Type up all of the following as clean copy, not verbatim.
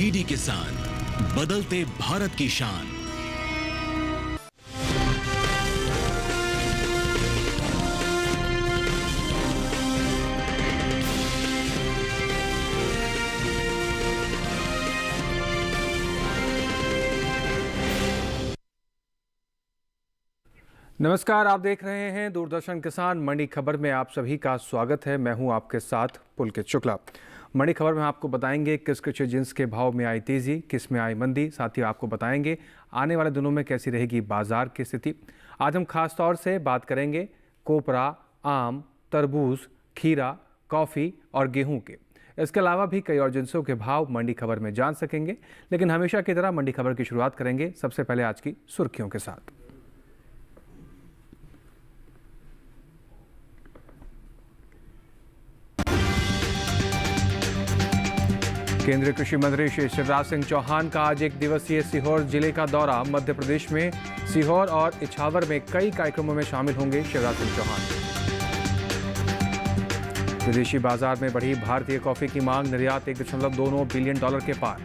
DD किसान, बदलते भारत की शान। नमस्कार, आप देख रहे हैं दूरदर्शन किसान। मंडी खबर में आप सभी का स्वागत है। मैं हूं आपके साथ पुलकित शुक्ला। मंडी खबर में आपको बताएंगे किस कृषि जिन्स के भाव में आई तेजी, किस में आई मंदी। साथ ही आपको बताएंगे आने वाले दिनों में कैसी रहेगी बाजार की स्थिति। आज हम खास तौर से बात करेंगे कोपरा, आम, तरबूज, खीरा, कॉफ़ी और गेहूं के। इसके अलावा भी कई और जिन्सों के भाव मंडी खबर में जान सकेंगे। लेकिन हमेशा की तरह मंडी खबर की शुरुआत करेंगे सबसे पहले आज की सुर्खियों के साथ। केंद्रीय कृषि मंत्री श्री शिवराज सिंह चौहान का आज एक दिवसीय सीहोर जिले का दौरा। मध्य प्रदेश में सीहोर और इछावर में कई कार्यक्रमों में शामिल होंगे शिवराज सिंह चौहान। विदेशी बाजार में बढ़ी भारतीय कॉफी की मांग, निर्यात $1.29 बिलियन के पार।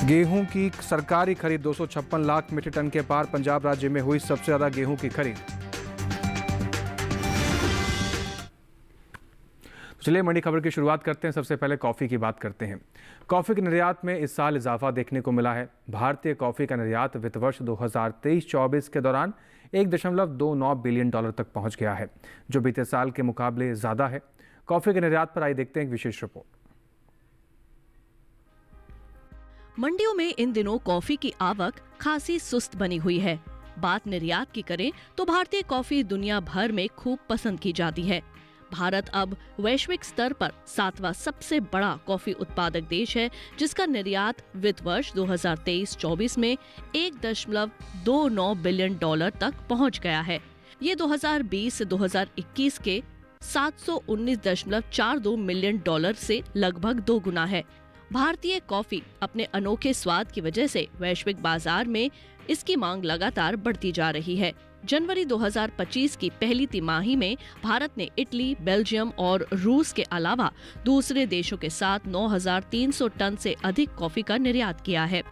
गेहूं की सरकारी खरीद 256 लाख मीट्रिक टन के पार। पंजाब राज्य में हुई सबसे ज्यादा गेहूं की खरीद। चलिए मंडी खबर की शुरुआत करते हैं। सबसे पहले कॉफ़ी की बात करते हैं। कॉफ़ी के निर्यात में इस साल इजाफा देखने को मिला है। भारतीय कॉफ़ी का निर्यात वित्त वर्ष 2023-24 के दौरान $1.29 बिलियन तक पहुंच गया है, जो बीते साल के मुकाबले ज़्यादा है। कॉफ़ी के निर्यात पर आइए देखते हैं एक विशेष रिपोर्ट। मंडियों में इन दिनों कॉफ़ी की आवक खासी सुस्त बनी हुई है। बात निर्यात की करें तो भारतीय कॉफ़ी दुनिया भर में खूब पसंद की जाती है। भारत अब वैश्विक स्तर पर 7वां सबसे बड़ा कॉफी उत्पादक देश है, जिसका निर्यात वित्त वर्ष 2023-24 में $1.29 बिलियन तक पहुंच गया है। ये 2020 से 2021 के $719.42 मिलियन से लगभग 2 गुना है। भारतीय कॉफी अपने अनोखे स्वाद की वजह से वैश्विक बाजार में इसकी मांग लगातार बढ़ती जा रही है। जनवरी 2025 की पहली तिमाही में भारत ने इटली, बेल्जियम और रूस के अलावा दूसरे देशों के साथ 9,300 टन से अधिक कॉफी का निर्यात किया है।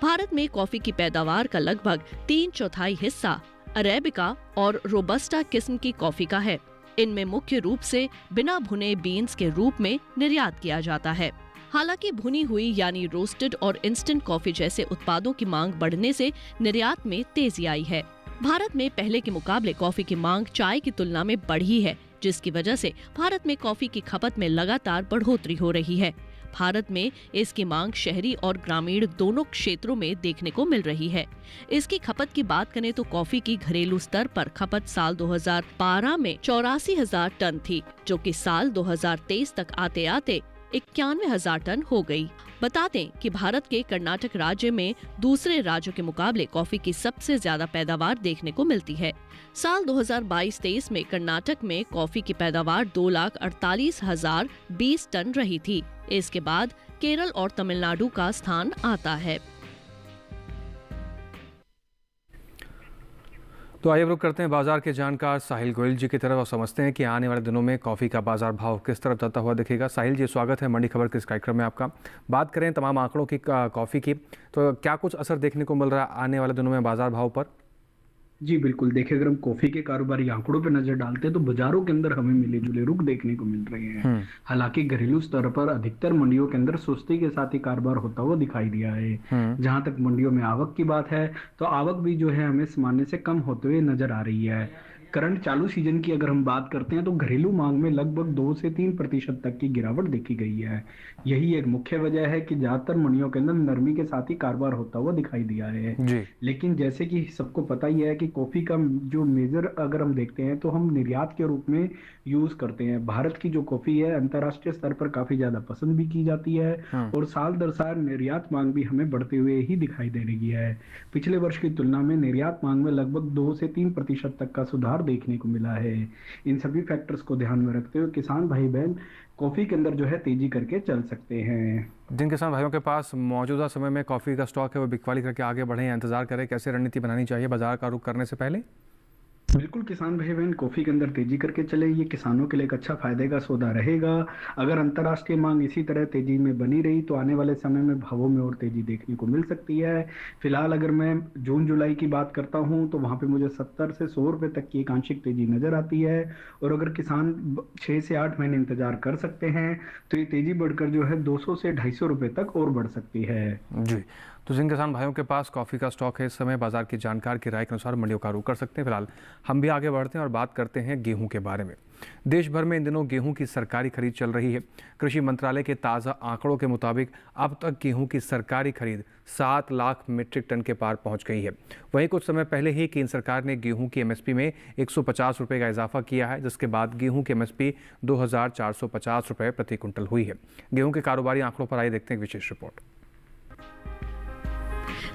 भारत में कॉफी की पैदावार का लगभग 3/4 हिस्सा अरेबिका और रोबस्टा किस्म की कॉफी का है। इनमें मुख्य रूप से बिना भुने बीन्स के रूप में निर्यात किया जाता है। हालांकि भुनी हुई यानी रोस्टेड और इंस्टेंट कॉफी जैसे उत्पादों की मांग बढ़ने से निर्यात में तेजी आई है। भारत में पहले के मुकाबले कॉफी की मांग चाय की तुलना में बढ़ी है, जिसकी वजह से भारत में कॉफी की खपत में लगातार बढ़ोतरी हो रही है। भारत में इसकी मांग शहरी और ग्रामीण दोनों क्षेत्रों में देखने को मिल रही है। इसकी खपत की बात करें तो कॉफी की घरेलू स्तर पर खपत साल 2012 में 84,000 टन थी, जो कि साल 2023 तक आते आते 91,000 टन हो गई। बता दें कि भारत के कर्नाटक राज्य में दूसरे राज्यों के मुकाबले कॉफी की सबसे ज्यादा पैदावार देखने को मिलती है। साल 2022-23 में कर्नाटक में कॉफी की पैदावार 2,48,020 टन रही थी। इसके बाद केरल और तमिलनाडु का स्थान आता है। तो आइए रुक करते हैं बाजार के जानकार साहिल गोयल जी की तरफ और समझते हैं कि आने वाले दिनों में कॉफ़ी का बाजार भाव किस तरफ जाता हुआ दिखेगा। साहिल जी, स्वागत है मंडी खबर के इस कार्यक्रम में आपका। बात करें तमाम आंकड़ों की कॉफ़ी की, तो क्या कुछ असर देखने को मिल रहा है आने वाले दिनों में बाजार भाव पर? जी बिल्कुल, देखिए अगर हम कॉफी के कारोबारी आंकड़ों पर नजर डालते हैं तो बाजारों के अंदर हमें मिले जुले रुख देखने को मिल रहे हैं। हालांकि घरेलू स्तर पर अधिकतर मंडियों के अंदर सुस्ती के साथ ही कारोबार होता हुआ दिखाई दिया है। जहां तक मंडियों में आवक की बात है तो आवक भी जो है हमें सामान्य से कम होते हुए नजर आ रही है। करंट चालू सीजन की अगर हम बात करते हैं तो घरेलू मांग में लगभग 2 से 3% तक की गिरावट देखी गई है। यही एक मुख्य वजह है कि ज्यादातर मंडियों के अंदर नरमी के साथ ही कारोबार होता हुआ दिखाई दिया है जी। लेकिन जैसे कि सबको पता ही है कि कॉफी का जो मेजर अगर हम देखते हैं तो हम निर्यात के रूप में यूज करते हैं। भारत की जो कॉफी है अंतर्राष्ट्रीय स्तर पर काफी ज्यादा पसंद भी की जाती है और साल दर साल निर्यात मांग भी हमें बढ़ते हुए ही दिखाई दे रही है। पिछले वर्ष की तुलना में निर्यात मांग में लगभग 2 से 3% तक का सुधार देखने को मिला है। इन सभी फैक्टर्स को ध्यान में रखते हुए किसान भाई बहन कॉफी के अंदर जो है तेजी करके चल सकते हैं। जिन किसान भाइयों के पास मौजूदा समय में कॉफी का स्टॉक है वो बिकवाली करके आगे बढ़े या इंतजार करें, कैसे रणनीति बनानी चाहिए बाजार का रुख करने से पहले? बिल्कुल किसान भाई बहन कॉफी के अंदर तेजी करके चले, ये किसानों के लिए एक अच्छा फायदे का सौदा रहेगा। अगर अंतर्राष्ट्रीय मांग इसी तरह तेजी में बनी रही तो आने वाले समय में भावों में और तेजी देखने को मिल सकती है। फिलहाल अगर मैं जून जुलाई की बात करता हूं तो वहां पे मुझे 70 से 100 रुपए तक की एक आंशिक तेजी नजर आती है। और अगर किसान 6 से 8 महीने इंतजार कर सकते हैं तो ये तेजी बढ़कर जो है 200 से 250 रुपए तक और बढ़ सकती है। जी, तो जिन किसान भाइयों के पास कॉफ़ी का स्टॉक है इस समय बाजार की जानकार की राय के अनुसार मंडियों का रुख कर सकते हैं। फिलहाल हम भी आगे बढ़ते हैं और बात करते हैं गेहूं के बारे में। देश भर में इन दिनों गेहूं की सरकारी खरीद चल रही है। कृषि मंत्रालय के ताज़ा आंकड़ों के मुताबिक अब तक गेहूं की सरकारी खरीद 7 लाख मीट्रिक टन के पार पहुंच गई है। वहीं कुछ समय पहले ही केंद्र सरकार ने गेहूं की एमएसपी में 150 रुपये का इजाफा किया है, जिसके बाद गेहूं की एमएसपी 2450 रुपये प्रति क्विंटल हुई है। गेहूं के कारोबारी आंकड़ों पर आइए देखते हैं एक विशेष रिपोर्ट।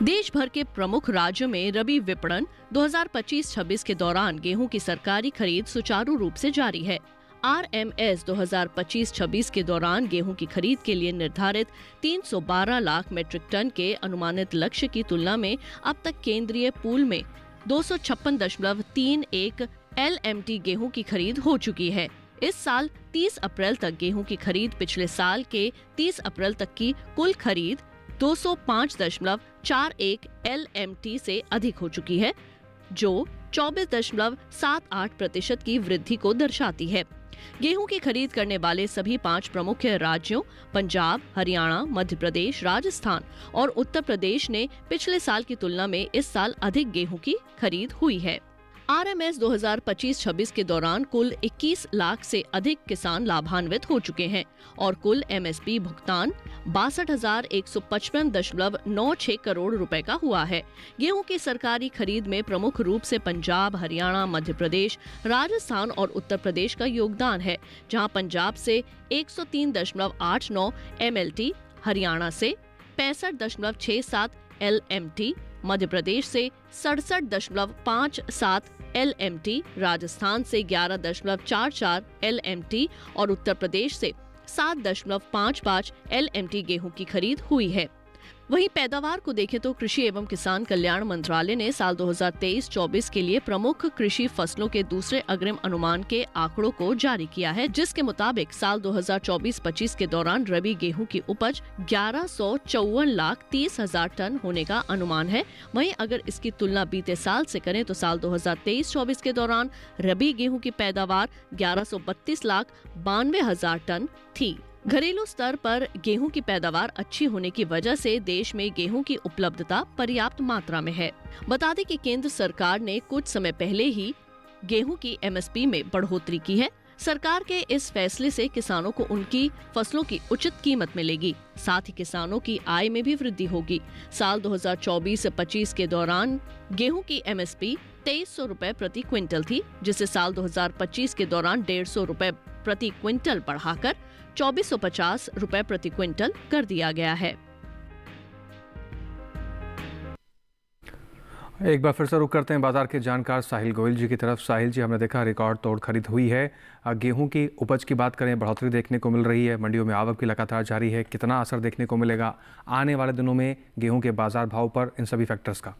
देश भर के प्रमुख राज्यों में रबी विपणन 2025-26 के दौरान गेहूं की सरकारी खरीद सुचारू रूप से जारी है। आरएमएस 2025-26 के दौरान गेहूं की खरीद के लिए निर्धारित 312 लाख मीट्रिक टन के अनुमानित लक्ष्य की तुलना में अब तक केंद्रीय पूल में 256.31 LMT गेहूं की खरीद हो चुकी है। इस साल 30 अप्रैल तक गेहूं की खरीद पिछले साल के 30 अप्रैल तक की कुल खरीद 205.41 LMT से अधिक हो चुकी है, जो 24.78% की वृद्धि को दर्शाती है। गेहूं की खरीद करने वाले सभी 5 प्रमुख राज्यों पंजाब, हरियाणा, मध्य प्रदेश, राजस्थान और उत्तर प्रदेश ने पिछले साल की तुलना में इस साल अधिक गेहूं की खरीद हुई है। आरएमएस 2025-26 के दौरान कुल 21 लाख से अधिक किसान लाभान्वित हो चुके हैं और कुल एमएसपी भुगतान 62,155.96 करोड़ रुपए का हुआ है। गेहूं की सरकारी खरीद में प्रमुख रूप से पंजाब, हरियाणा, मध्य प्रदेश, राजस्थान और उत्तर प्रदेश का योगदान है, जहां पंजाब से 103.89 MLT, हरियाणा से 65.67 LMT, मध्य प्रदेश से 67.57 LMT, राजस्थान से 11.44 LMT और उत्तर प्रदेश से 7.55 LMT गेहूं की खरीद हुई है। वहीं पैदावार को देखें तो कृषि एवं किसान कल्याण मंत्रालय ने साल 2023-24 के लिए प्रमुख कृषि फसलों के दूसरे अग्रिम अनुमान के आंकड़ों को जारी किया है, जिसके मुताबिक साल 2024-25 के दौरान रबी गेहूं की उपज 1154,30,000 टन होने का अनुमान है। वहीं अगर इसकी तुलना बीते साल से करें तो साल 2023-24 के दौरान रबी गेहूं की पैदावार 1132,92,000 टन थी। घरेलू स्तर पर गेहूं की पैदावार अच्छी होने की वजह से देश में गेहूं की उपलब्धता पर्याप्त मात्रा में है। बता दें कि केंद्र सरकार ने कुछ समय पहले ही गेहूं की एमएसपी में बढ़ोतरी की है। सरकार के इस फैसले से किसानों को उनकी फसलों की उचित कीमत मिलेगी, साथ ही किसानों की आय में भी वृद्धि होगी। साल 2024-25 के दौरान गेहूं की एमएसपी 2300 रुपए प्रति क्विंटल थी, जिसे साल 2025 के दौरान 150 रुपए प्रति क्विंटल बढ़ाकर 2450 रुपए प्रति क्विंटल कर दिया गया है। एक बार फिर से रुक करते हैं बाजार के जानकार साहिल गोयल जी की तरफ। साहिल जी, हमने देखा रिकॉर्ड तोड़ खरीद हुई है। गेहूं की उपज की बात करें, बढ़ोतरी देखने को मिल रही है, मंडियों में आवक भी लगातार जारी है। कितना असर देखने को मिलेगा आने वाले दिनों में गेहूं के बाजार भाव पर, इन सभी फैक्टर्स का?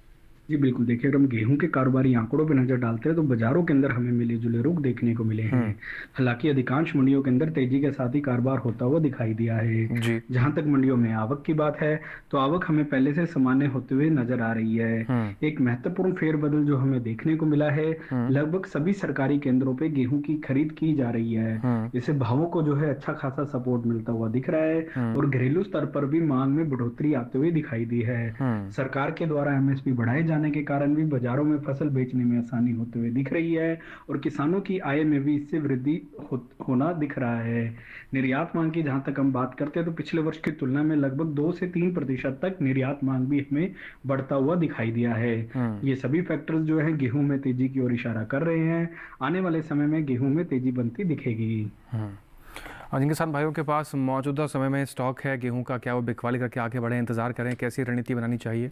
जी बिल्कुल, देखिए अगर हम गेहूं के कारोबारी आंकड़ों पर नजर डालते हैं तो बाजारों के अंदर हमें मिले जुले रुख देखने को मिले हैं। हालांकि अधिकांश मंडियों के अंदर तेजी के साथ ही कारोबार होता हुआ दिखाई दिया है। जहां तक मंडियों में आवक की बात है तो आवक हमें पहले से सामान्य होते हुए नजर आ रही है। एक महत्वपूर्ण फेरबदल जो हमें देखने को मिला है, लगभग सभी सरकारी केंद्रों पे गेहूं की खरीद की जा रही है। इससे भावों को जो है अच्छा खासा सपोर्ट मिलता हुआ दिख रहा है और घरेलू स्तर पर भी मांग में बढ़ोतरी आते हुए दिखाई दी है। सरकार के द्वारा एमएसपी बढ़ाए जाने के कारण भी बाजारों में फसल बेचने में आसानी होते हुए दिख रही है और किसानों की आय में भी इससे वृद्धि होना दिख रहा है। निर्यात मांग की जहां तक हम बात करते हैं तो पिछले वर्ष की तुलना में लगभग 2 से 3% तक निर्यात मांग भी हमें बढ़ता हुआ दिखाई दिया है। ये सभी फैक्टर्स जो है गेहूं में तेजी की ओर इशारा कर रहे हैं। आने वाले समय में गेहूं में तेजी बनती दिखेगी। और जिन किसान भाइयों के पास मौजूदा समय में स्टॉक है गेहूं का, क्या वो बिकवाली करके आगे बढ़े, इंतजार करें? कैसी रणनीति बनानी चाहिए?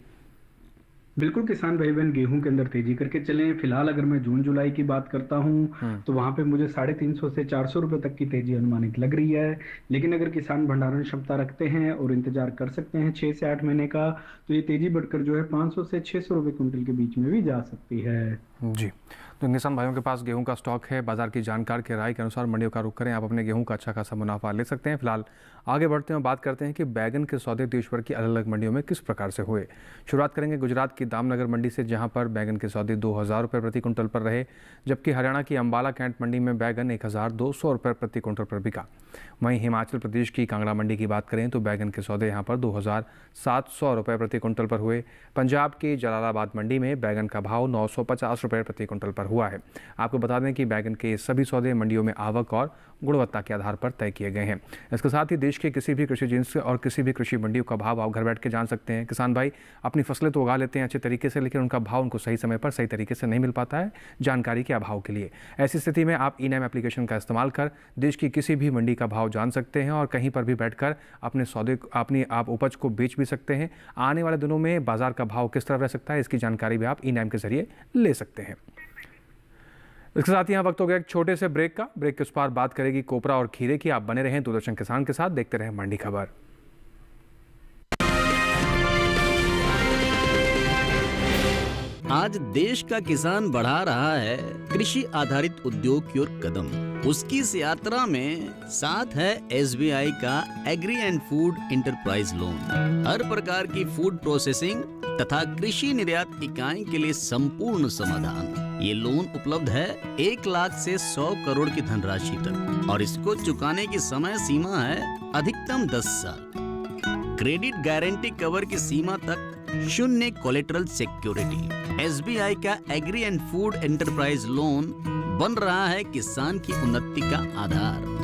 बिल्कुल किसान भाई बहन गेहूं के अंदर तेजी करके चलें। फिलहाल अगर मैं जून जुलाई की बात करता हूं तो वहां पे मुझे 350 से 400 रुपए तक की तेजी अनुमानित लग रही है। लेकिन अगर किसान भंडारण क्षमता रखते हैं और इंतजार कर सकते हैं 6 से 8 महीने का, तो ये तेजी बढ़कर जो है 500 से 600 रुपए क्विंटल के बीच में भी जा सकती है। जी, तो किसान भाइयों के पास गेहूं का स्टॉक है। बाजार की जानकार के राय के अनुसार मंडियों का रुख करें, आप अपने गेहूं का अच्छा खासा मुनाफा ले सकते हैं। फिलहाल आगे बढ़ते हैं और बात करते हैं कि बैगन के सौदे देश भर की अलग अलग मंडियों में किस प्रकार से हुए। शुरुआत करेंगे गुजरात की दामनगर मंडी से, जहां पर बैगन के सौदे 2,000 रुपये प्रति कुंटल पर रहे, जबकि हरियाणा की अम्बाला कैंट मंडी में बैगन 1,200 रुपये प्रति कुंटल पर बिका। वहीं हिमाचल प्रदेश की कांगड़ा मंडी की बात करें तो बैगन के सौदे यहाँ पर 2,700 रुपये प्रति कुंटल पर हुए। पंजाब की जलालाबाद मंडी में बैगन का भाव 950 रुपये प्रति कुंटल पर हुआ है। आपको बता दें कि बैगन के सभी सौदे मंडियों में आवक और गुणवत्ता के आधार पर तय किए गए हैं। इसके साथ ही देश के किसी भी कृषि जिन्स और किसी भी कृषि मंडियों का भाव आप घर बैठ के जान सकते हैं। किसान भाई अपनी फसलें तो उगा लेते हैं अच्छे तरीके से, लेकिन उनका भाव उनको सही समय पर सही तरीके से नहीं मिल पाता है जानकारी के अभाव के लिए। ऐसी स्थिति में आप ई-नैम एप्लीकेशन का इस्तेमाल कर देश की किसी भी मंडी का भाव जान सकते हैं और कहीं पर भी बैठकर अपने सौदे अपनी आप उपज को बेच भी सकते हैं। आने वाले दिनों में बाजार का भाव किस तरह रह सकता है, इसकी जानकारी भी आप ई-नैम के जरिए ले सकते हैं। इसके साथ ही यहाँ वक्त हो गया एक छोटे से ब्रेक का। ब्रेक के उस पार बात करेगी कोपरा और खीरे की। आप बने रहें दूरदर्शन किसान के साथ, देखते रहें मंडी खबर। आज देश का किसान बढ़ा रहा है कृषि आधारित उद्योग की ओर कदम। उसकी इस यात्रा में साथ है SBI का agri and food enterprise loan. हर प्रकार की फूड प्रोसेसिंग तथा कृषि निर्यात इकाई के लिए संपूर्ण समाधान। ये लोन उपलब्ध है 1 लाख से 100 करोड़ की धनराशि तक और इसको चुकाने की समय सीमा है अधिकतम 10 साल। क्रेडिट गारंटी कवर की सीमा तक 0 कोलेटरल सिक्योरिटी। SBI का agri and food enterprise loan बन रहा है किसान की उन्नति का आधार।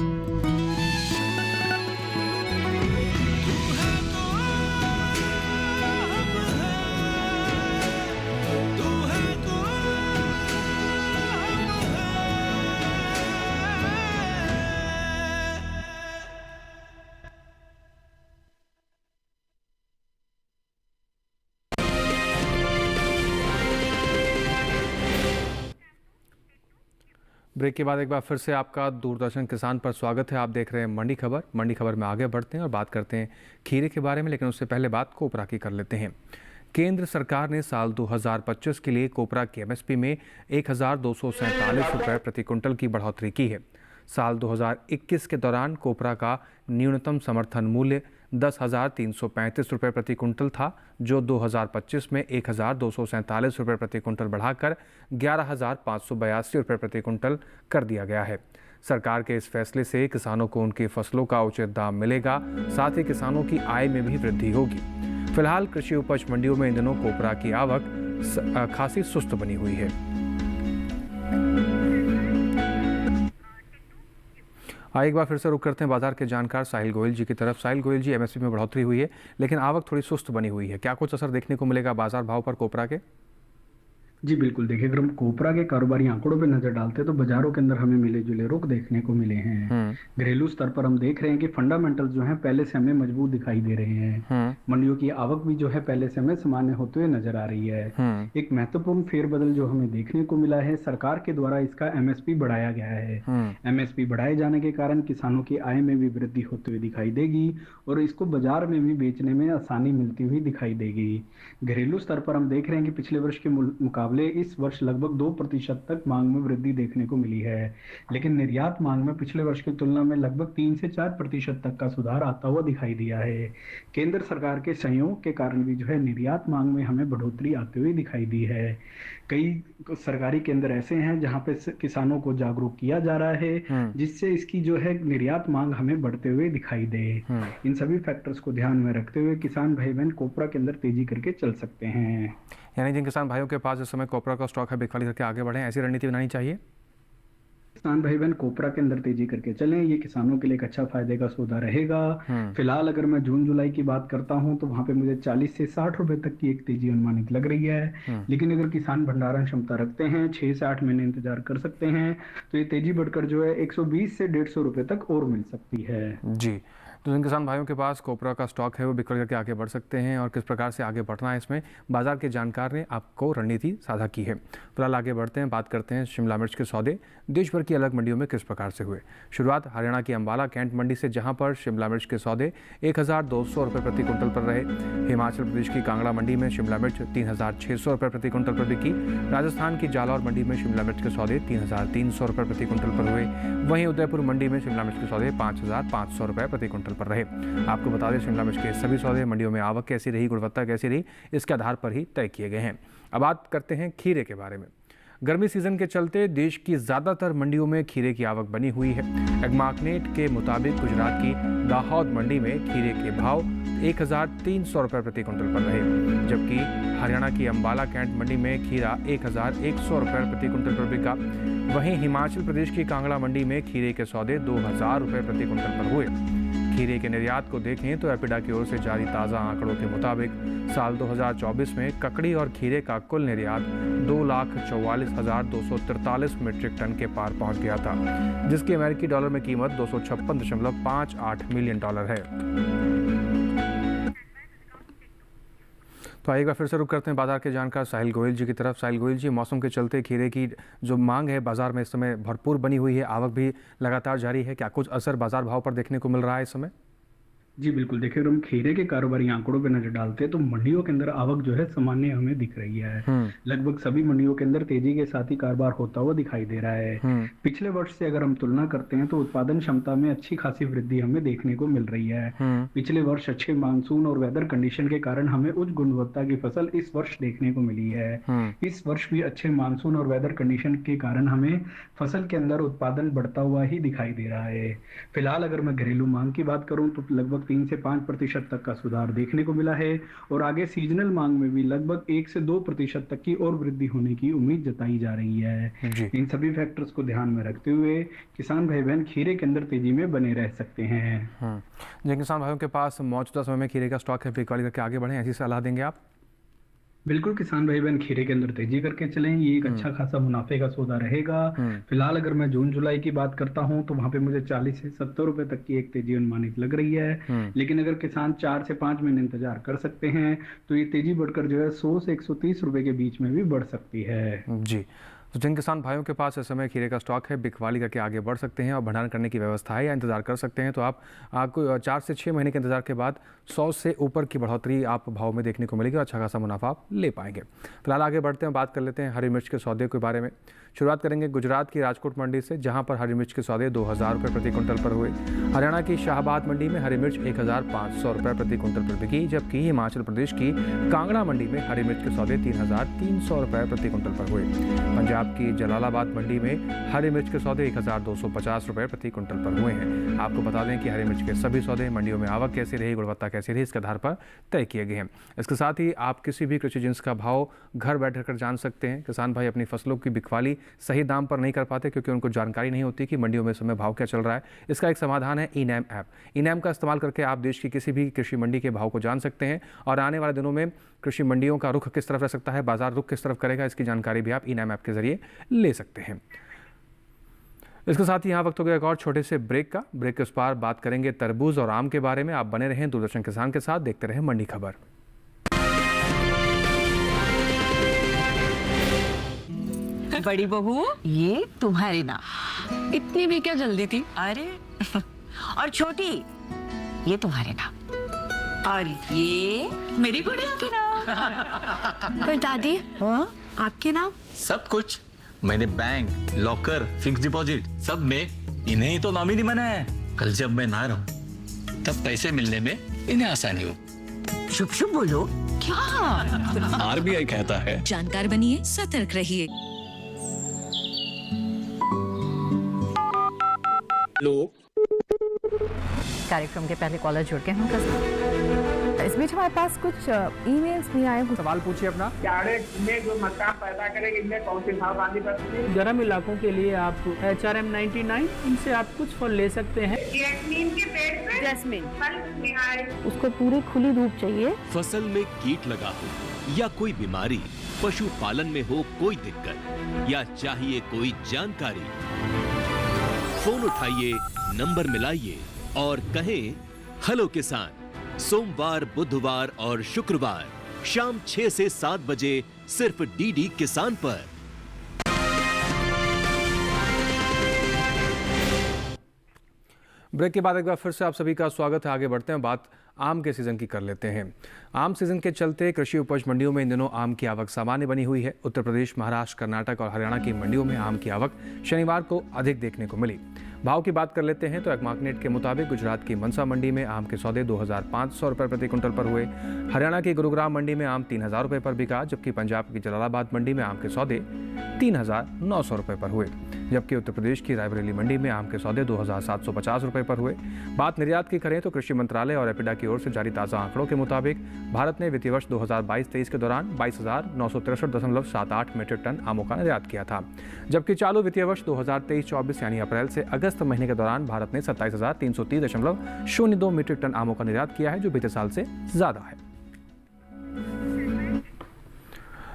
ब्रेक के बाद एक बार फिर से आपका दूरदर्शन किसान पर स्वागत है। आप देख रहे हैं मंडी खबर। मंडी खबर में आगे बढ़ते हैं और बात करते हैं खीरे के बारे में, लेकिन उससे पहले बात कोपरा की कर लेते हैं। केंद्र सरकार ने साल 2025 के लिए कोपरा की MSP में 1,247 रुपये प्रति कुंटल की बढ़ोतरी की है। साल 2021 के दौरान कोपरा का न्यूनतम समर्थन मूल्य 10,335 रुपये प्रति कुंटल था, जो 2025 में 1,247 रुपये प्रति कुंटल बढ़ाकर 11,582 रुपये प्रति कुंटल कर दिया गया है। सरकार के इस फैसले से किसानों को उनकी फसलों का उचित दाम मिलेगा, साथ ही किसानों की आय में भी वृद्धि होगी। फिलहाल कृषि उपज मंडियों में इन दिनों कोपरा की आवक खासी सुस्त बनी हुई है। आइए एक बार फिर से रुक करते हैं बाजार के जानकार साहिल गोयल जी की तरफ। साहिल गोयल जी, MSP में बढ़ोतरी हुई है, लेकिन आवक थोड़ी सुस्त बनी हुई है। क्या कुछ असर देखने को मिलेगा बाजार भाव पर कोपरा के? जी बिल्कुल, देखिए अगर हम कोपरा के कारोबारी आंकड़ों पे नजर डालते हैं तो बाजारों के अंदर हमें मिले जुले रुख देखने को मिले हैं। घरेलू स्तर पर हम देख रहे हैं कि फंडामेंटल्स जो हैं पहले से हमें मजबूत दिखाई दे रहे हैं। मंडियों की आवक भी जो है पहले से हमें सामान्य होते हुए नजर आ रही है। एक महत्वपूर्ण फेरबदल जो हमें देखने को मिला है, सरकार के द्वारा इसका MSP बढ़ाया गया है। MSP बढ़ाए जाने के कारण किसानों की आय में भी वृद्धि होते हुए दिखाई देगी और इसको बाजार में भी बेचने में आसानी मिलती हुई दिखाई देगी। घरेलू स्तर पर हम देख रहे हैं कि पिछले वर्ष के मुकाबले इस वर्ष लगभग 2% तक मांग में वृद्धि देखने को मिली है, लेकिन निर्यात मांग में पिछले वर्ष की तुलना में लगभग 3 से 4% तक का सुधार आता हुआ दिखाई दिया है। केंद्र सरकार के सहयोग के कारण भी जो है निर्यात मांग में हमें बढ़ोतरी आते हुए दिखाई दी है। कई सरकारी केंद्र ऐसे हैं जहां पे किसानों को जागरूक किया जा रहा है, जिससे इसकी जो है निर्यात मांग हमें बढ़ते हुए दिखाई दे। इन सभी फैक्टर्स को ध्यान में रखते हुए किसान भाई बहन कोपरा के अंदर तेजी करके चल सकते हैं। यानी जिन किसान भाइयों के पास इस समय कोपरा का स्टॉक है, बिकवाली करके आगे बढ़े, ऐसी रणनीति बनानी चाहिए। किसान भाई बहन कोपरा के अंदर तेजी करके चलें, ये किसानों के लिए एक अच्छा फायदे का सौदा रहेगा। फिलहाल अगर मैं जून जुलाई की बात करता हूं तो वहां पे मुझे 40 से 60 रुपए तक की एक तेजी अनुमानित लग रही है। लेकिन अगर किसान भंडारण क्षमता रखते हैं, 6 से 8 महीने इंतजार कर सकते हैं, तो ये तेजी बढ़कर जो है 120 से 150 रुपए तक और मिल सकती है। जी तो जिन किसान भाइयों के पास कोपरा का स्टॉक है वो बिक्री करके आगे बढ़ सकते हैं और किस प्रकार से आगे बढ़ना है इसमें बाजार के जानकार ने आपको रणनीति साझा की है। फिलहाल आगे बढ़ते हैं, बात करते हैं शिमला मिर्च के सौदे देश भर की अलग मंडियों में किस प्रकार से हुए। शुरुआत हरियाणा की अंबाला कैंट मंडी से, जहां पर शिमला मिर्च के सौदे 1200 रुपये प्रति क्विंटल पर रहे। हिमाचल प्रदेश की कांगड़ा मंडी में शिमला मिर्च 3600 रुपये प्रति क्विंटल पर बिकी। राजस्थान की जालौर मंडी में शिमला मिर्च के सौदे 3300 रुपये प्रति क्विंटल पर हुए। वहीं उदयपुर मंडी में शिमला मिर्च के सौदे 5500 रुपये प्रति क्विंटल पर रहे। आपको बता दें शिमला मिर्च के सभी सौदे मंडियों में आवक कैसी रही, गुणवत्ता कैसी रही, इसके आधार पर ही तय किए गए हैं। अब बात करते हैं खीरे के बारे में। गर्मी सीजन के चलते देश की ज़्यादातर मंडियों में खीरे की आवक बनी हुई है। एग्मार्कनेट के मुताबिक गुजरात की दाहोद मंडी में खीरे के भाव 1300 रुपये प्रति क्विंटल पर रहे, जबकि हरियाणा की अंबाला कैंट मंडी में खीरा 1100 रुपये प्रति क्विंटल पर बिका। वहीं हिमाचल प्रदेश की कांगड़ा मंडी में खीरे के सौदे 2000 रुपये प्रति क्विंटल पर हुए। खीरे के निर्यात को देखें तो एपिडा की ओर से जारी ताज़ा आंकड़ों के मुताबिक साल 2024 में ककड़ी और खीरे का कुल निर्यात 2,44,243 मीट्रिक टन के पार पहुंच गया था, जिसकी अमेरिकी डॉलर में कीमत $256.58 मिलियन है। तो एक बार फिर से रुक करते हैं बाजार के जानकार साहिल गोयल जी की तरफ। साहिल गोयल जी, मौसम के चलते खीरे की जो मांग है बाजार में इस समय भरपूर बनी हुई है, आवक भी लगातार जारी है, क्या कुछ असर बाजार भाव पर देखने को मिल रहा है इस समय? जी बिल्कुल, देखिए अगर हम खीरे के कारोबारी आंकड़ों पे नजर डालते हैं तो मंडियों के अंदर आवक जो है सामान्य हमें दिख रही है। लगभग सभी मंडियों के अंदर तेजी के साथ ही कारोबार होता हुआ दिखाई दे रहा है। पिछले वर्ष से अगर हम तुलना करते हैं तो उत्पादन क्षमता में अच्छी खासी वृद्धि हमें देखने को मिल रही है। पिछले वर्ष अच्छे मानसून और वेदर कंडीशन के कारण हमें उच्च गुणवत्ता की फसल इस वर्ष देखने को मिली है। इस वर्ष भी अच्छे मानसून और वेदर कंडीशन के कारण हमें फसल के अंदर उत्पादन बढ़ता हुआ ही दिखाई दे रहा है। फिलहाल अगर मैं घरेलू मांग की बात करूं तो लगभग 3 से 5% तक का सुधार देखने को मिला है और आगे सीजनल मांग में भी लगभग 1 से 2% तक की और वृद्धि होने की उम्मीद जताई जा रही है। इन सभी फैक्टर्स को ध्यान में रखते हुए किसान भाई बहन खीरे के अंदर तेजी में बने रह सकते हैं। जिन किसान भाइयों के पास मौजूदा समय में खीरे का स्टॉक है, बिक्री करके आगे बढ़े, ऐसी सलाह देंगे आप? बिल्कुल, किसान भाई बहन खीरे के अंदर तेजी करके चलें, ये एक अच्छा खासा मुनाफे का सौदा रहेगा। फिलहाल अगर मैं जून जुलाई की बात करता हूं तो वहां पे मुझे 40 से 70 रुपए तक की एक तेजी अनुमानित लग रही है। लेकिन अगर किसान 4 से 5 महीने इंतजार कर सकते हैं तो ये तेजी बढ़कर जो है 100 से 130 रुपए के बीच में भी बढ़ सकती है। जी, तो जिन किसान भाइयों के पास इस समय खीरे का स्टॉक है, बिकवाली करके आगे बढ़ सकते हैं और भंडारण करने की व्यवस्था है या इंतजार कर सकते हैं, तो आपको 4 से 6 महीने के इंतजार के बाद 100 से ऊपर की बढ़ोतरी आप भाव में देखने को मिलेगी और अच्छा खासा मुनाफा आप ले पाएंगे। फिलहाल आगे बढ़ते हैं, बात कर लेते हैं हरी मिर्च के सौदे के बारे में। शुरुआत करेंगे गुजरात की राजकोट मंडी से, जहां पर हरी मिर्च के सौदे 2000 रुपये प्रति क्विंटल पर हुए। हरियाणा की शाहबाद मंडी में हरी मिर्च 1500 रुपये प्रति क्विंटल पर बिकी, जबकि हिमाचल प्रदेश की कांगड़ा मंडी में हरी मिर्च के सौदे 3300 रुपये प्रति क्विंटल पर हुए। पंजाब की जलालाबाद मंडी में हरी मिर्च के सौदे 1250 रुपये प्रति क्विंटल पर हुए हैं। आपको बता दें कि हरी मिर्च के सभी सौदे मंडियों में आवक कैसी रही, गुणवत्ता कैसी रही, इसके आधार पर तय किए गए हैं। इसके साथ ही आप किसी भी कृषि जिन्स का भाव घर बैठकर जान सकते हैं। किसान भाई अपनी फसलों की बिकवाली सही दाम पर नहीं कर पाते क्योंकि उनको जानकारी नहीं होती कि मंडियों में इस समय भाव क्या चल रहा है। इसका एक समाधान है ई-नैम ऐप। ई-नैम का इस्तेमाल करके आप देश की किसी भी कृषि मंडी के भाव को जान सकते हैं और आने वाले दिनों में कृषि मंडियों का रुख किस तरफ रह सकता है, बाजार रुख किस तरफ करेगा, इसकी जानकारी भी आप ई-नैम ऐप के जरिए ले सकते हैं। इसके साथ ही यहाँ वक्त हो गया एक और छोटे से ब्रेक का। ब्रेक के उस पार बात करेंगे तरबूज और आम के बारे में। आप बने रहें दूरदर्शन किसान के साथ, देखते रहें मंडी खबर। बड़ी बहू, ये तुम्हारे नाम। इतनी भी क्या जल्दी थी? अरे और छोटी, ये तुम्हारे नाम। और ये मेरी गुड़िया के नाम। पर दादी, हाँ? आपके नाम? सब कुछ मैंने बैंक, लॉकर, फिक्स डिपॉजिट सब में इन्हें ही तो नॉमिनी बनाया है। कल जब मैं ना रहूं तब पैसे मिलने में इन्हें आसानी हो। शुभ शुभ बोलो। क्या? आरबीआई कहता है जानकार बनिए, सतर्क रहिए। कार्यक्रम के पहले कॉलर जुड़ के हम इस बीच हमारे पास कुछ ईमेल्स भी आए। सवाल पूछिए अपना। में जो मकान पैदा करेंगे इनमें कौन सी सावधानी बरतनी है? गर्म इलाकों के लिए आप HRM99 इनसे आप कुछ फल ले सकते हैं। जैस्मीन के पेड़ पे जैस्मीन फल निहार। उसको पूरी खुली धूप चाहिए। फसल में कीट लगा हो या कोई बीमारी, पशुपालन में हो कोई दिक्कत या चाहिए कोई जानकारी, फोन उठाइए, नंबर मिलाइए और कहें हेलो किसान, सोमवार, बुधवार और शुक्रवार शाम 6 से 7 बजे सिर्फ डीडी किसान पर। ब्रेक के बाद एक बार फिर से आप सभी का स्वागत है। आगे बढ़ते हैं, बात आम के सीज़न की कर लेते हैं। आम सीज़न के चलते कृषि उपज मंडियों में इन दिनों आम की आवक सामान्य बनी हुई है। उत्तर प्रदेश, महाराष्ट्र, कर्नाटक और हरियाणा की मंडियों में आम की आवक शनिवार को अधिक देखने को मिली। भाव की बात कर लेते हैं तो एग्मार्कनेट के मुताबिक गुजरात की मनसा मंडी में आम के सौदे 2,500 रुपये प्रति क्विंटल पर हुए। हरियाणा की गुरुग्राम मंडी में आम 3,000 रुपये पर बिका, जबकि पंजाब की जलालाबाद मंडी में आम के सौदे 3,900 रुपये पर हुए। जबकि उत्तर प्रदेश की रायबरेली मंडी में आम के सौदे 2,750 रुपये पर हुए। बात निर्यात की करें तो कृषि मंत्रालय और एपिडा की ओर से जारी ताज़ा आंकड़ों के मुताबिक भारत ने वित्तीय वर्ष 2022-23 के दौरान 22,963.78 मीट्रिक टन आमों का निर्यात किया था, जबकि चालू वित्तीय वर्ष 2023-24 यानी अप्रैल से अगस्त महीने के दौरान भारत ने 27,330.02 मीट्रिक टन आमों का निर्यात किया है, जो बीते साल से ज्यादा है।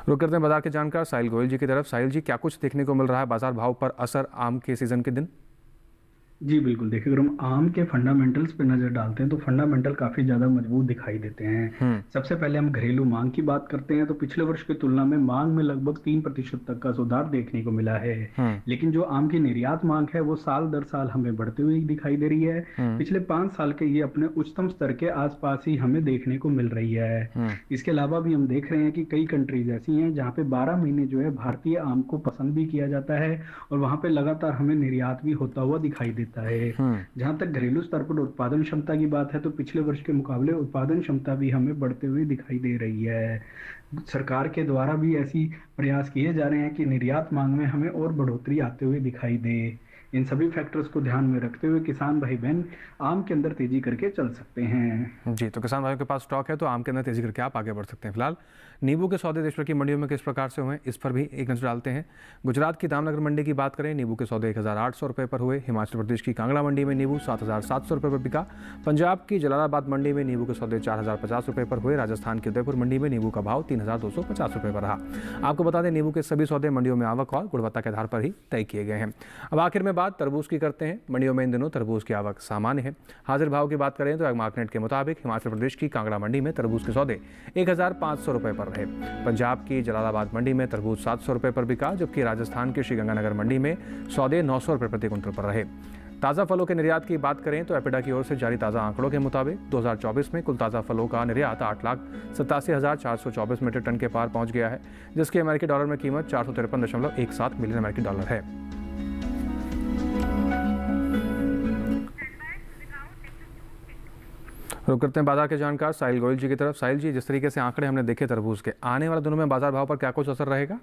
रुक करते हैं बाजार के जानकार साहिल गोयल जी की तरफ। साहिल जी, क्या कुछ देखने को मिल रहा है बाजार भाव पर असर आम के सीजन के दिन? जी बिल्कुल, देखिए अगर हम आम के फंडामेंटल्स पे नजर डालते हैं तो फंडामेंटल काफी ज्यादा मजबूत दिखाई देते हैं। सबसे पहले हम घरेलू मांग की बात करते हैं तो पिछले वर्ष की तुलना में मांग में लगभग 3% तक का सुधार देखने को मिला है। लेकिन जो आम की निर्यात मांग है वो साल दर साल हमें बढ़ती हुई दिखाई दे रही है। पिछले 5 साल के ये अपने उच्चतम स्तर के आसपास ही हमें देखने को मिल रही है। इसके अलावा भी हम देख रहे हैं कि कई कंट्रीज ऐसी हैं जहाँ पे 12 महीने जो है भारतीय आम को पसंद भी किया जाता है और वहाँ पे लगातार हमें निर्यात भी होता हुआ दिखाई देता है। जहां तक घरेलू स्तर पर उत्पादन क्षमता की बात है तो पिछले वर्ष के मुकाबले उत्पादन क्षमता भी हमें बढ़ते हुए दिखाई दे रही है। सरकार के द्वारा भी ऐसी प्रयास किए जा रहे हैं कि निर्यात मांग में हमें और बढ़ोतरी आते हुए दिखाई दे। इन सभी फैक्टर्स को ध्यान में रखते हुए किसान भाई बहन आम के अंदर तेजी करके चल सकते हैं। जी, तो किसान भाइयों के पास स्टॉक है तो आम के अंदर तेजी करके आप आगे बढ़ सकते हैं। फिलहाल नींबू के सौदे देश भर की मंडियों में किस प्रकार से हुए, इस पर भी एक नजर डालते हैं। गुजरात की दामनगर मंडी की बात करें, नींबू के सौदे 1,800 रुपये पर हुए। हिमाचल प्रदेश की कांगड़ा मंडी में नींबू 7,700 रुपये पर बिका। पंजाब की जलालाबाद मंडी में नींबू के सौदे 4,050 रुपये पर हुए। राजस्थान की उदयपुर मंडी में नींबू का भाव 3,250 रुपये पर रहा। आपको बता दें, नींबू के सभी सौदे मंडियों में आवक और गुणवत्ता के आधार पर ही तय किए गए हैं। अब आखिर में बात तरबूज की करते हैं। मंडियों में इन दिनों तरबूज की आवक सामान्य है। हाजिर भाव की बात करें तो एग्मार्कनेट के मुताबिक हिमाचल प्रदेश की कांगड़ा मंडी में तरबूज के सौदे 1,500 रुपये पर रहे। पंजाब की जलालाबाद मंडी में तरबूज 700 रुपये पर बिका, जबकि राजस्थान की श्रीगंगानगर मंडी में सौदे 900 रुपये प्रति क्विंटल पर रहे। ताज़ा फलों के निर्यात की बात करें तो एपिडा की ओर से जारी ताज़ा आंकड़ों के मुताबिक 2024 में कुल ताज़ा फलों का निर्यात 8,87,424 मीट्रिक टन के पार पहुंच गया है, जिसकी अमेरिकी डॉलर में कीमत 453.17 मिलियन अमेरिकी डॉलर है। रुक करते हैं बाजार के जानकार साहिल गोयल जी की तरफ। साहिल जी, जिस तरीके से आंकड़े हमने देखे तरबूज के, आने वाले दिनों में बाजार भाव पर क्या कुछ असर रहेगा?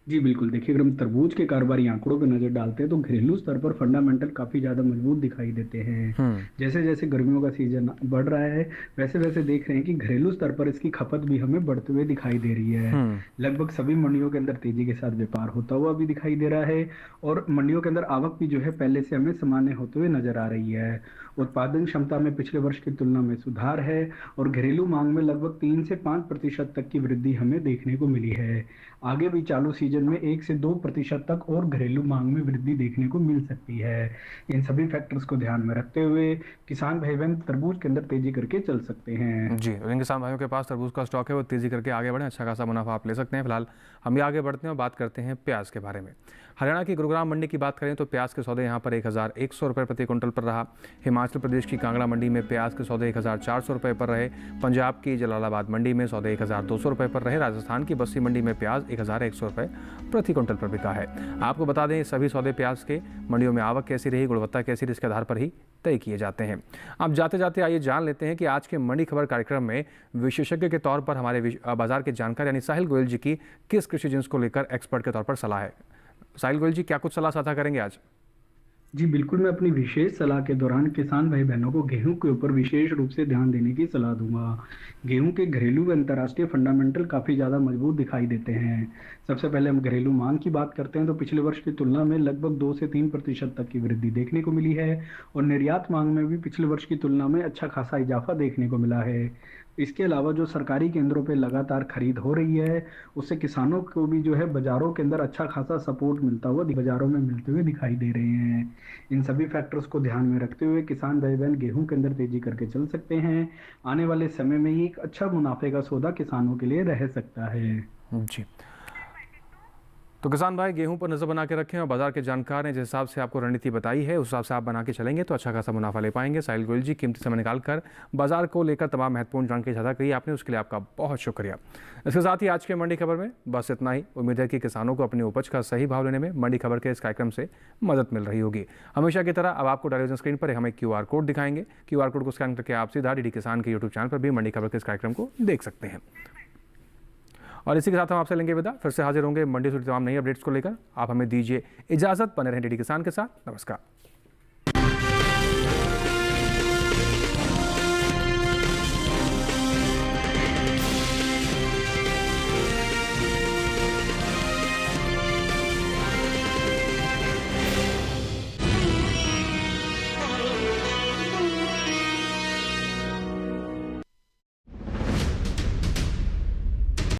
जी बिल्कुल, देखिए अगर हम तरबूज के कारोबारी आंकड़ों पर नजर डालते हैं तो घरेलू स्तर पर फंडामेंटल काफी ज्यादा मजबूत दिखाई देते हैं। जैसे जैसे गर्मियों का सीजन बढ़ रहा है वैसे वैसे देख रहे हैं कि घरेलू स्तर पर इसकी खपत भी हमें बढ़ते हुए दिखाई दे रही है। लगभग सभी मंडियों के अंदर तेजी के साथ व्यापार होता हुआ भी दिखाई दे रहा है और मंडियों के अंदर आवक भी जो है पहले से हमें सामान्य होते हुए नजर आ रही है। उत्पादन क्षमता में पिछले वर्ष की तुलना में सुधार है और घरेलू मांग में लगभग 3 से 5% तक की वृद्धि हमें देखने को मिली है। आगे भी चालू सीजन में 1 से 2% तक और घरेलू मांग में वृद्धि देखने को मिल सकती है। इन सभी फैक्टर्स को ध्यान में रखते हुए किसान भाई बहन तरबूज के अंदर तेजी करके चल सकते हैं। जी, जिन किसान भाइयों के पास तरबूज का स्टॉक है वो तेजी करके आगे बढ़ें, अच्छा खासा मुनाफा आप ले सकते हैं। फिलहाल हम भी आगे बढ़ते हैं और बात करते हैं प्याज के बारे में। हरियाणा की गुरुग्राम मंडी की बात करें तो प्याज के सौदे यहाँ पर 1,100 रुपये प्रति क्विंटल पर रहा। हिमाचल प्रदेश की कांगड़ा मंडी में प्याज के सौदे 1,400 रुपये पर रहे। पंजाब की जलालाबाद मंडी में सौदे 1,200 रुपये पर रहे। राजस्थान की बस्सी मंडी में प्याज 1,100 रुपये प्रति क्विंटल पर बिका है। आपको बता दें, सभी सौदे प्याज के मंडियों में आवक कैसी रही, गुणवत्ता कैसी रही, इसके आधार पर ही तय किए जाते हैं। अब जाते जाते आइए जान लेते हैं कि आज के मंडी खबर कार्यक्रम में विशेषज्ञ के तौर पर हमारे बाजार के जानकार यानी साहिल गोयल जी की किस कृषि जिन्स को लेकर एक्सपर्ट के तौर पर सलाह है। साहिल गोयल जी, क्या कुछ सलाह साझा करेंगे आज? जी बिल्कुल, मैं अपनी विशेष सलाह के दौरान किसान भाई बहनों को गेहूं के ऊपर विशेष रूप से ध्यान देने की सलाह दूंगा। गेहूं के घरेलू व अंतर्राष्ट्रीय फंडामेंटल काफ़ी ज़्यादा मजबूत दिखाई देते हैं। सबसे पहले हम घरेलू मांग की बात करते हैं तो पिछले वर्ष की तुलना में लगभग 2 से 3% तक की वृद्धि देखने को मिली है और निर्यात मांग में भी पिछले वर्ष की तुलना में अच्छा खासा इजाफा देखने को मिला है। इसके अलावा जो सरकारी केंद्रों पे लगातार खरीद हो रही है, उससे किसानों को भी जो है बाजारों के अंदर अच्छा खासा सपोर्ट मिलता हुआ बाजारों में मिलते हुए दिखाई दे रहे हैं। इन सभी फैक्टर्स को ध्यान में रखते हुए किसान भाई बहन गेहूं के अंदर तेजी करके चल सकते हैं। आने वाले समय में ये एक अच्छा मुनाफे का सौदा किसानों के लिए रह सकता है। जी, तो किसान भाई गेहूं पर नज़र बना के रखें और बाजार के जानकार ने जिस हिसाब से आपको रणनीति बताई है उस हिसाब से आप बना के चलेंगे तो अच्छा खासा मुनाफा ले पाएंगे। साहिल गोयल जी, कीमती समय निकालकर बाजार को लेकर तमाम महत्वपूर्ण जानकारी साझा करी आपने, उसके लिए आपका बहुत शुक्रिया। इसके साथ ही आज के मंडी खबर में बस इतना ही। उम्मीद है कि किसानों को अपनी उपज का सही भाव लेने में मंडी खबर के इस कार्यक्रम से मदद मिल रही होगी। हमेशा की तरह अब आपको टेलीविजन स्क्रीन पर हम एक QR कोड दिखाएंगे। QR कोड को स्कैन करके आप सीधा DD किसान के YouTube चैनल पर भी मंडी खबर के इस कार्यक्रम को देख सकते हैं। और इसी के साथ हम आपसे लेंगे विदा। फिर से हाजिर होंगे मंडी से तमाम नई अपडेट्स को लेकर। आप हमें दीजिए इजाजत, बने रहें DD किसान के साथ। नमस्कार।